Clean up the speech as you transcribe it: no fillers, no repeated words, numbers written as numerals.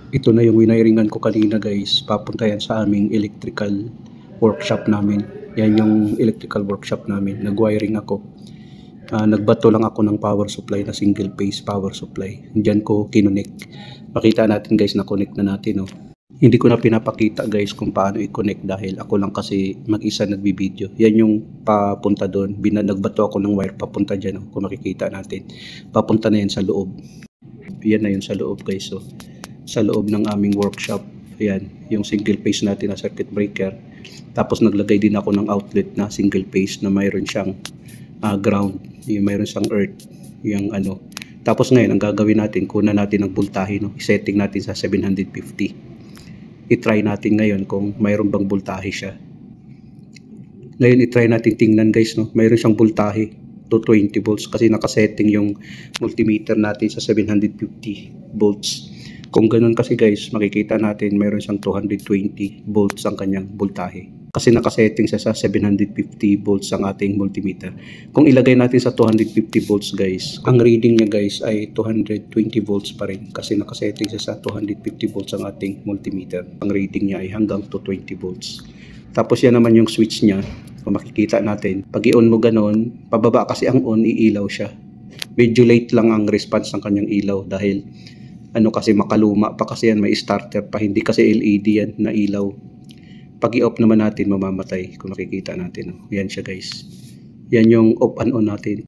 Ito na yung winaringan ko kanina guys. Papunta yan sa aming electrical workshop namin. Yan yung electrical workshop namin. Nag-wiring ako. Nagbato lang ako ng power supply na single phase power supply. Diyan ko kinonek. Pakita natin guys na connect na natin. Oh. Hindi ko na pinapakita guys kung paano i-connect dahil ako lang kasi mag-isa nagbibideo. Yan yung papunta doon. Nagbato ako ng wire papunta dyan. Oh. Kung makikita natin. Papunta na yan sa loob. Yan na yun sa loob guys. So, sa loob ng aming workshop. Ayan, yung single phase natin na circuit breaker. Tapos naglagay din ako ng outlet na single phase na mayroon siyang ground. Yung mayroon siyang earth. Yung ano. Tapos ngayon, ang gagawin natin, kunan natin ang voltahe. No? I-setting natin sa 750. I-try natin ngayon kung mayroon bang voltahe siya. Ngayon, i-try natin tingnan guys. No? Mayroon siyang voltahe to 20 volts kasi nakasetting yung multimeter natin sa 750 volts. Kung ganun kasi guys, makikita natin mayroon siyang 220 volts ang kanyang voltahe. Kasi nakasetting siya sa 750 volts ang ating multimeter. Kung ilagay natin sa 250 volts guys, ang reading niya guys ay 220 volts pa rin. Kasi nakasetting siya sa 250 volts ang ating multimeter. Ang reading niya ay hanggang 220 volts. Tapos yan naman yung switch niya. Kung makikita natin, pag i-on mo ganun, pababa kasi ang on, iilaw siya. Medyo late lang ang response ng kanyang ilaw dahil ano kasi makaluma pa kasi yan, may starter pa, hindi kasi LED yan na ilaw. Pag i-off naman natin, mamamatay kung makikita natin. Yan siya guys. Yan yung off and on natin.